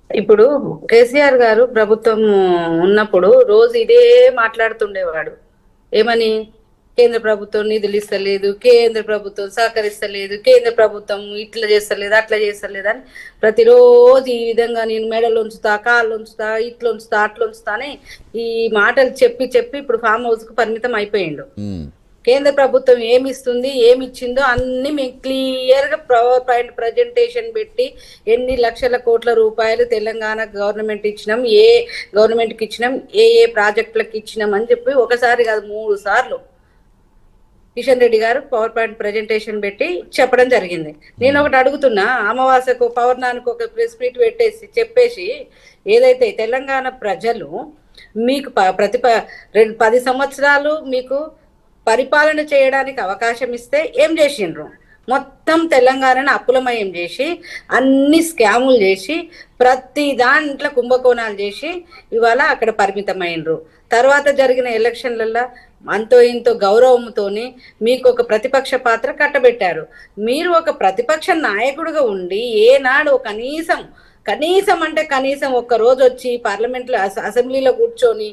ఇప్పుడు కేసీఆర్ గారు ప్రభుత్వం ఉన్నప్పుడు రోజు ఇదే మాట్లాడుతుండేవాడు. ఏమని? కేంద్ర ప్రభుత్వం నిధులు ఇస్తలేదు, కేంద్ర ప్రభుత్వం సహకరిస్తలేదు, కేంద్ర ప్రభుత్వం ఇట్లా చేస్తలేదు, అట్లా చేస్తలేదు అని ప్రతిరోజు ఈ విధంగా నేను మెడలు ఉంచుతా, కాళ్ళు ఉంచుతా, ఇట్లా ఉంచుతా, అట్లా ఉంచుతా అని ఈ మాటలు చెప్పి చెప్పి ఇప్పుడు ఫామ్ హౌస్ కు పరిమితం అయిపోయిండు. కేంద్ర ప్రభుత్వం ఏమి ఇస్తుంది, ఏమి ఇచ్చిందో అన్ని మేము క్లియర్ గా పవర్ పాయింట్ ప్రజెంటేషన్ పెట్టి ఎన్ని లక్షల కోట్ల రూపాయలు తెలంగాణ గవర్నమెంట్ ఇచ్చినాం, ఏ గవర్నమెంట్ కి ఇచ్చినాం, ఏ ఏ ప్రాజెక్టులకు ఇచ్చినాం అని చెప్పి ఒకసారి కాదు 3 సార్లు కిషన్ రెడ్డి గారు పవర్ పాయింట్ ప్రజెంటేషన్ పెట్టి చెప్పడం జరిగింది. నేను ఒకటి అడుగుతున్నా, అమావాస్యకు పౌర్ణానికి ఒక ప్రెస్ మీట్ పెట్టేసి చెప్పేసి ఏదైతే తెలంగాణ ప్రజలు మీకు 10 సంవత్సరాలు మీకు పరిపాలన చేయడానికి అవకాశం ఇస్తే ఏం చేసిండ్రు? మొత్తం తెలంగాణను అప్పులమయం చేసి అన్ని స్కాములు చేసి ప్రతి దాంట్లో కుంభకోణాలు చేసి ఇవాళ అక్కడ పరిమితమైనరు. తర్వాత జరిగిన ఎలక్షన్లలో అంతో ఇంతో గౌరవంతోని మీకు ఒక ప్రతిపక్ష పాత్ర కట్టబెట్టారు. మీరు ఒక ప్రతిపక్ష నాయకుడిగా ఉండి ఏనాడు కనీసం అంటే కనీసం ఒక్క రోజు వచ్చి పార్లమెంట్లో అసెంబ్లీలో కూర్చొని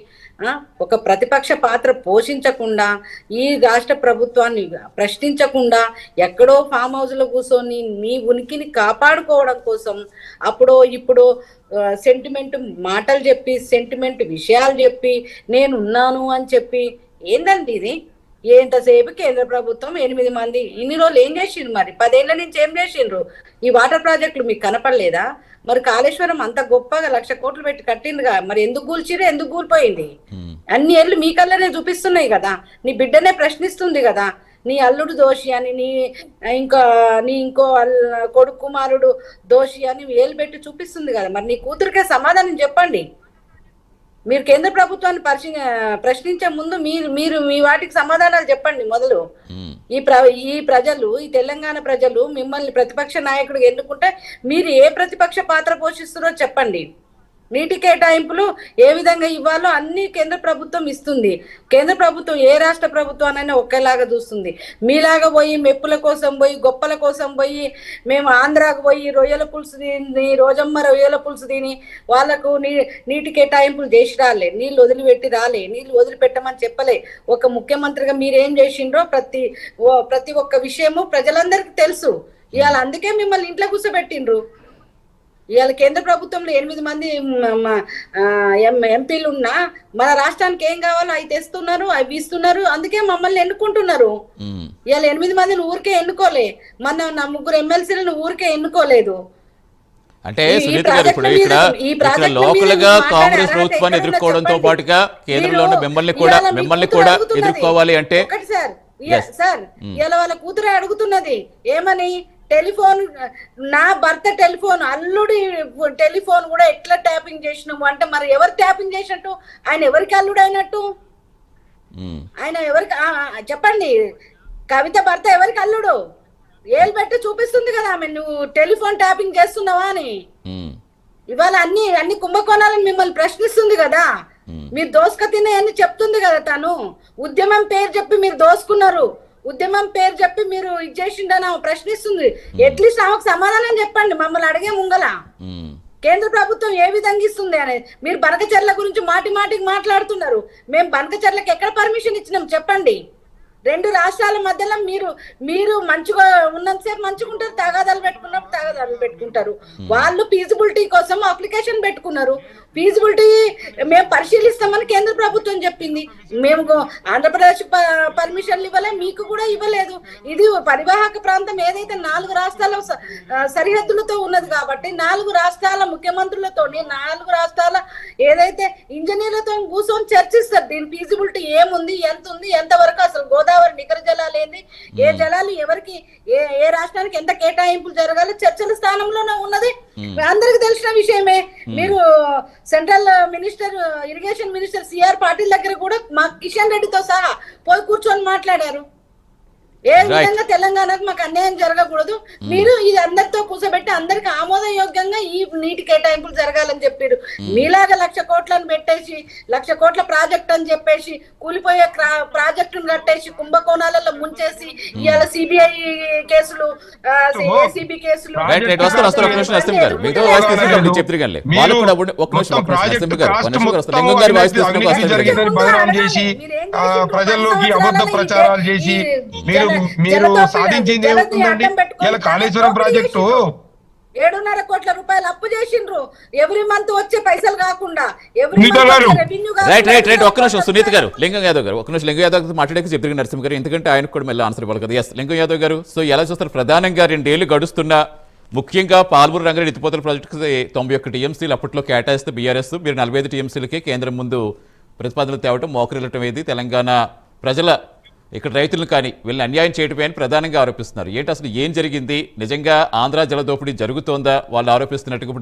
ఒక ప్రతిపక్ష పాత్ర పోషించకుండా, ఈ రాష్ట్ర ప్రభుత్వాన్ని ప్రశ్నించకుండా ఎక్కడో ఫామ్ హౌస్ లో కూర్చొని మీ ఉనికిని కాపాడుకోవడం కోసం అప్పుడో ఇప్పుడో సెంటిమెంట్ మాటలు చెప్పి, సెంటిమెంట్ విషయాలు చెప్పి నేనున్నాను అని చెప్పి ఏందండి ఇది? ఎంతసేపు కేంద్ర ప్రభుత్వం 8 మంది ఇన్ని రోజులు ఏం చేసిండ్రు? మరి 10 ఏళ్ల నుంచి ఏం చేసిండ్రు? ఈ వాటర్ ప్రాజెక్టులు మీకు కనపడలేదా? మరి కాళేశ్వరం అంత గొప్పగా 1,00,000 కోట్లు పెట్టి కట్టిందిగా, మరి ఎందుకు కూల్చిరు? ఎందుకు కూలిపోయింది? అన్ని ఏళ్ళు మీ కళ్ళనే చూపిస్తున్నాయి కదా. నీ బిడ్డనే ప్రశ్నిస్తుంది కదా, నీ అల్లుడు దోషి అని, నీ ఇంకో కొడుకు కుమారుడు దోషి అని ఏళ్ళు పెట్టి చూపిస్తుంది కదా. మరి నీ కూతురికే సమాధానం చెప్పండి. మీరు కేంద్ర ప్రభుత్వాన్ని ప్రశ్నించే ముందు మీరు మీ వాటికి సమాధానాలు చెప్పండి మొదలు. ఈ ప్రజలు, ఈ తెలంగాణ ప్రజలు మిమ్మల్ని ప్రతిపక్ష నాయకుడిగా ఎన్నుకుంటే మీరు ఏ ప్రతిపక్ష పాత్ర పోషిస్తున్నారో చెప్పండి. నీటి కేటాయింపులు ఏ విధంగా ఇవ్వాలో అన్ని కేంద్ర ప్రభుత్వం ఇస్తుంది. కేంద్ర ప్రభుత్వం ఏ రాష్ట్ర ప్రభుత్వానైనా ఒకేలాగా చూస్తుంది. మీలాగా పోయి మెప్పుల కోసం పోయి, గొప్పల కోసం పోయి, మేము ఆంధ్రాకు పోయి రొయ్యల పులుసు తిని, రోజమ్మ రొయ్యల పులుసు తిని వాళ్ళకు నీటి కేటాయింపులు చేసి రాలే, నీళ్ళు వదిలిపెట్టి రాలే, నీళ్ళు వదిలిపెట్టమని చెప్పలే. ఒక ముఖ్యమంత్రిగా మీరేం చేసిండ్రో ప్రతి ఒక్క విషయము ప్రజలందరికీ తెలుసు. ఇవాళ అందుకే మిమ్మల్ని ఇంట్లో కూర్చోబెట్టిండ్రు. ఇవాళ కేంద్ర ప్రభుత్వంలో 8 మంది ఎంపీలు ఉన్నా మన రాష్ట్రానికి ఏం కావాలో అవి తెస్తున్నారు, అవి ఇస్తున్నారు. అందుకే మమ్మల్ని ఎన్నుకుంటున్నారు. ఇవాళ 8 మందిని ఊరికే ఎన్నుకోలే, మన 3 ఎమ్మెల్సీలను ఊరికే ఎన్నుకోలేదు. అంటే సునీత గారు, ఇక్కడ లోకల్ గా కాంగ్రెస్ ప్రభుత్వాన్ని ఎదుర్కోవడంతో పాటుగా కేంద్రంలో మిమ్మల్ని కూడా ఎదుర్కోవాలి అంటే సార్ ఇలా వాళ్ళ కూతురే అడుగుతున్నది ఏమని? టెలిఫోన్, నా భర్త టెలిఫోన్, అల్లుడి టెలిఫోన్ కూడా ఎట్లా ట్యాపింగ్ చేసినాము అంటే, మరి ఎవరు ట్యాపింగ్ చేసినట్టు? ఆయన ఎవరికి అల్లుడు అయినట్టు? ఆయన ఎవరికి చెప్పండి? కవిత భర్త ఎవరికి అల్లుడు? ఏళ్ళు పెట్టి చూపిస్తుంది కదా ఆమె, నువ్వు టెలిఫోన్ ట్యాపింగ్ చేస్తున్నావా అని. ఇవాళ అన్ని కుంభకోణాలను మిమ్మల్ని ప్రశ్నిస్తుంది కదా. మీరు దోసుక తినే చెప్తుంది కదా తను. ఉద్యమం పేరు చెప్పి మీరు దోసుకున్నారు, ఉద్యమం పేరు చెప్పి మీరు ఇది చేసిండని ప్రశ్నిస్తుంది. అట్లీస్ట్ ఆమెకు సమాధానం చెప్పండి మమ్మల్ని అడిగే ముంగల. కేంద్ర ప్రభుత్వం ఏ విధంగా ఇస్తుంది అనేది. మీరు బనకచెర్ల గురించి మాటికి మాట్లాడుతున్నారు. మేము బనకచెర్లకు ఎక్కడ పర్మిషన్ ఇచ్చినాం చెప్పండి? 2 రాష్ట్రాల మధ్యలో మీరు మంచిగా ఉన్నంతసేపు మంచిగా ఉంటారు, తగాదాలు పెట్టుకున్నప్పుడు తగాదాలు పెట్టుకుంటారు. వాళ్ళు ఫీజిబిలిటీ కోసం అప్లికేషన్ పెట్టుకున్నారు. ఫీజిబిలిటీ మేము పరిశీలిస్తామని కేంద్ర ప్రభుత్వం చెప్పింది. మేము ఆంధ్రప్రదేశ్ పర్మిషన్లు ఇవ్వలే, మీకు కూడా ఇవ్వలేదు. ఇది పరివాహక ప్రాంతం ఏదైతే 4 రాష్ట్రాల సరిహద్దులతో ఉన్నది కాబట్టి 4 రాష్ట్రాల ముఖ్యమంత్రులతోని, 4 రాష్ట్రాల ఏదైతే ఇంజనీర్లతో కూర్చొని చర్చిస్తారు. దీని ఫీజిబిలిటీ ఏముంది, ఎంత ఉంది, ఎంతవరకు అసలు గోదావరి నికర జలాలు ఏంది, ఏ జలాలు ఎవరికి, ఏ రాష్ట్రానికి ఎంత కేటాయింపులు జరగాలి చర్చల స్థానంలోనే ఉన్నది. అందరికి తెలిసిన విషయమే. మీరు central minister, irrigation minister CR Patil దగ్గర కూడా మా కిషన్ రెడ్డితో సహా పోయి కూర్చొని మాట్లాడారు. ఏ విధంగా తెలంగాణకు మాకు అన్యాయం జరగకూడదు, మీరు ఇది అందరితో కూర్చోబెట్టి అందరికి ఆమోదయోగ్యంగా ఈ నీటి కేటాయింపులు జరగాలని చెప్పారు. మీలాగా 1,00,000 కోట్లను పెట్టేసి 1,00,000 కోట్ల ప్రాజెక్ట్ అని చెప్పేసి కూలిపోయే ప్రాజెక్టును కట్టేసి కుంభకోణాలలో ముంచేసి ఇవాళ సిబిఐ కేసులు ఏసీబీ కేసులు ప్రజల్లోకి అబద్ధ ప్రచారాలు చేసి మీరు సాధించింది ఏముందండి? ఇలా కాళేశ్వరం ప్రాజెక్టు 7.5 కోట్ల రూపాయలు అప్పు చేసిండ్రు ఎవ్రీ మంత్ వచ్చే పైసలు కాకుండా. ఒక్క నిమిషం సునీత గారు, లింగం యాదవ్ గారు, ఒక్క నిమిషం లింగం యాదవ్ గారు మాట్లాడే చెప్తారు నరసింహ గారు, ఎందుకంటే ఆయనకు కూడా మళ్ళీ ఆన్సర్ ఇవ్వాలి కదా. ఎస్ లింగం యాదవ్ గారు, సో ఎలా చూస్తారు? ప్రధానంగా 2 ఏళ్లు గడుస్తున్నా ముఖ్యంగా పాల్మూరు రంగారెడ్డి ఎత్తిపోతల ప్రాజెక్టుకి 91 టీఎంసీలు అప్పట్లో కేటాయిస్తే బీఆర్ఎస్, మీరు 45 టీఎంసీలకే కేంద్రం ముందు ప్రతిపాదనలు తేవటం, మోకరిల్లటం ఏది తెలంగాణ ప్రజల ఇక్కడ రైతులను కానీ వీళ్ళని అన్యాయం చేయటమే అని ప్రధానంగా ఆరోపిస్తున్నారు. ఏంటి అసలు ఏం జరిగింది? నిజంగా ఆంధ్ర జల దోపిడీ జరుగుతోందా? వాళ్ళు ఆరోపిస్తున్నట్టుగా